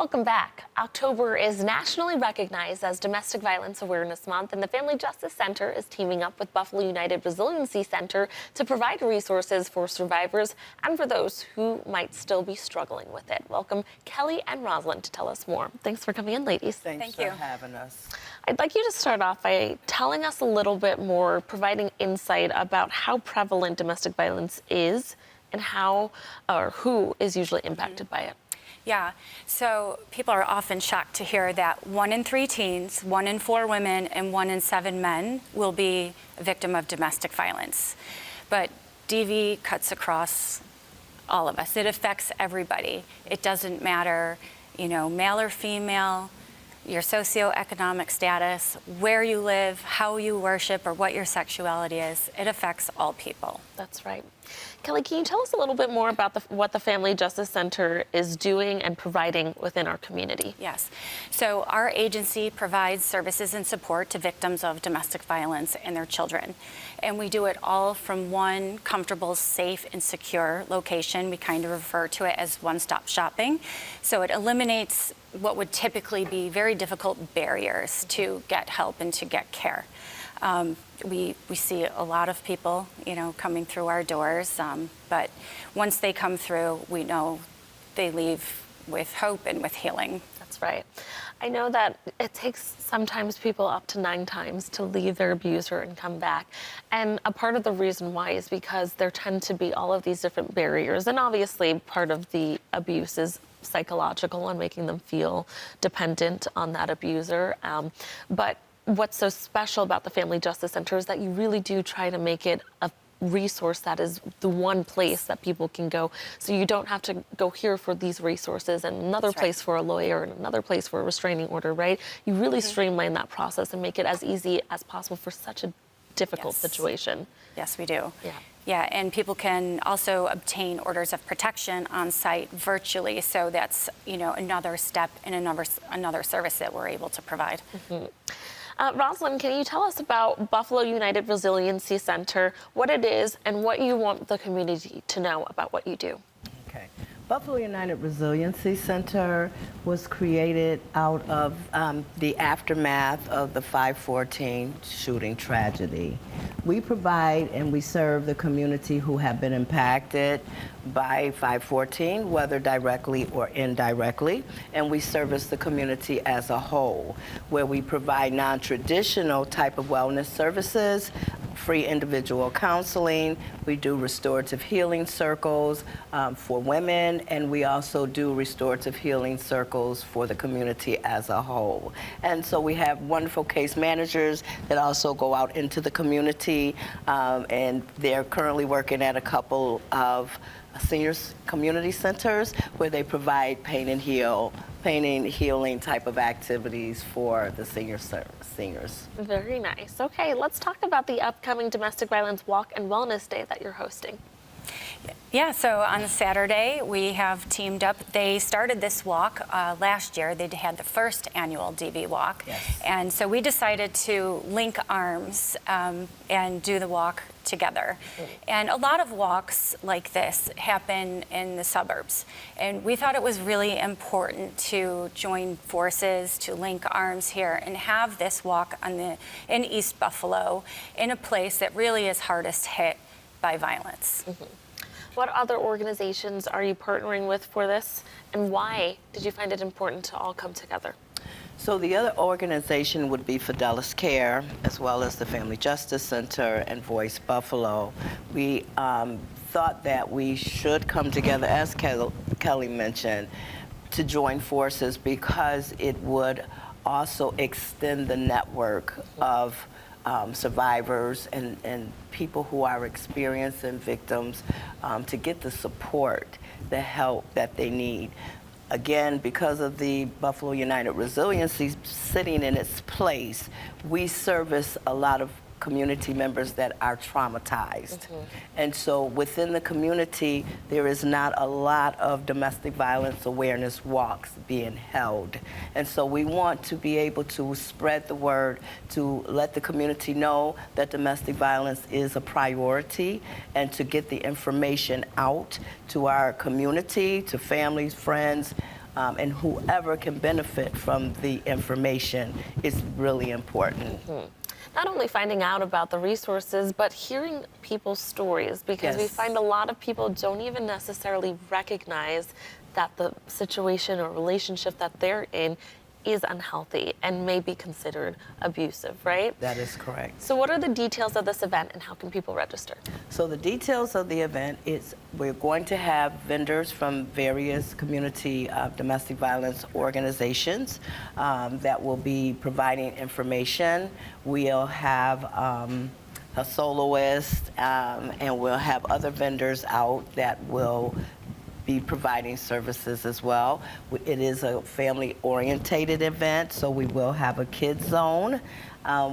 Welcome back. October is nationally recognized as Domestic Violence Awareness Month, and the Family Justice Center is teaming up with Buffalo United Resiliency Center to provide resources for survivors and for those who might still be struggling with it. Welcome Kelly and Rosalind to tell us more. Thanks for coming in, ladies. Thank you for having us. I'd like you to start off by telling us a little bit more, providing insight about how prevalent domestic violence is and how or who is usually impacted by it. Yeah, so people are often shocked to hear that 1 in 3 teens, 1 in 4 women, and 1 in 7 men will be a victim of domestic violence. But DV cuts across all of us. It affects everybody. It doesn't matter, male or female, your socioeconomic status, where you live, how you worship, or what your sexuality is. It affects all people. That's right. Kelly, can you tell us a little bit more about what the Family Justice Center is doing and providing within our community? Yes. So our agency provides services and support to victims of domestic violence and their children. And we do it all from one comfortable, safe, and secure location. We kind of refer to it as one-stop shopping. So it eliminates what would typically be very difficult barriers to get help and to get care. We see a lot of people, coming through our doors, but once they come through, we know they leave with hope and with healing. That's right. I know that it takes sometimes people up to 9 times to leave their abuser and come back. And a part of the reason why is because there tend to be all of these different barriers. And obviously part of the abuse is psychological and making them feel dependent on that abuser. But what's so special about the Family Justice Center is that you really do try to make it a resource that is the one place that people can go. So you don't have to go here for these resources and another place for a lawyer and another place for a restraining order, right? You really streamline that process and make it as easy as possible for such a difficult situation. Yes, we do. Yeah. Yeah, and people can also obtain orders of protection on site virtually. So that's, another step in another service that we're able to provide. Mm-hmm. Rosalind, can you tell us about Buffalo United Resiliency Center, what it is, and what you want the community to know about what you do? Okay. Buffalo United Resiliency Center was created out of the aftermath of the 5/14 shooting tragedy. We provide and we serve the community who have been impacted by 5/14, whether directly or indirectly, and we service the community as a whole, where we provide non-traditional type of wellness services, free individual counseling, we do restorative healing circles for women, and we also do restorative healing circles for the community as a whole. And so we have wonderful case managers that also go out into the community, and they're currently working at a couple of seniors community centers where they provide pain and healing type of activities for the seniors. Very nice. Okay, let's talk about the upcoming Domestic Violence Walk and Wellness Day that you're hosting. Yeah, so on Saturday, we have teamed up. They started this walk last year. They had the first annual DV walk. Yes. And so we decided to link arms and do the walk together. And a lot of walks like this happen in the suburbs. And we thought it was really important to join forces, to link arms here, and have this walk in East Buffalo, in a place that really is hardest hit by violence. Mm-hmm. What other organizations are you partnering with for this, and why did you find it important to all come together? So the other organization would be Fidelis Care, as well as the Family Justice Center and Voice Buffalo. We thought that we should come together, as Kelly mentioned, to join forces because it would also extend the network of survivors and people who are experiencing victims to get the support, the help that they need. Again, because of the Buffalo United Resiliency sitting in its place, we service a lot of community members that are traumatized. Mm-hmm. And so within the community, there is not a lot of domestic violence awareness walks being held. And so we want to be able to spread the word, to let the community know that domestic violence is a priority, and to get the information out to our community, to families, friends, and whoever can benefit from the information is really important. Not only finding out about the resources, but hearing people's stories, because we Yes. find a lot of people don't even necessarily recognize that the situation or relationship that they're in is unhealthy and may be considered abusive, right? That is correct. So what are the details of this event and how can people register? So the details of the event is we're going to have vendors from various community domestic violence organizations that will be providing information. We'll have a soloist and we'll have other vendors out that will be providing services as well. It is a family-orientated event, so we will have a kids zone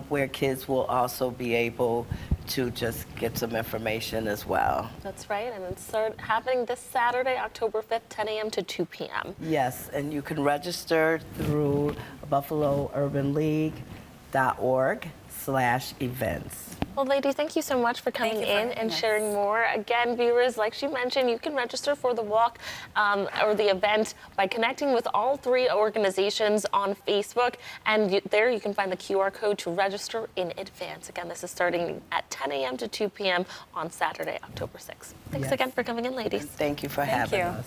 where kids will also be able to just get some information as well. That's right, and it's happening this Saturday, October 5th, 10 a.m. to 2 p.m. Yes, and you can register through buffalourbanleague.org/events. Well, ladies, thank you so much for coming Thank you for in and having us. sharing more. Again, viewers, like she mentioned, you can register for the walk or the event by connecting with all three organizations on Facebook. And there you can find the QR code to register in advance. Again, this is starting at 10 a.m. to 2 p.m. on Saturday, October 6th. Thanks Yes. again for coming in, ladies. Thank you for Thank having you. us.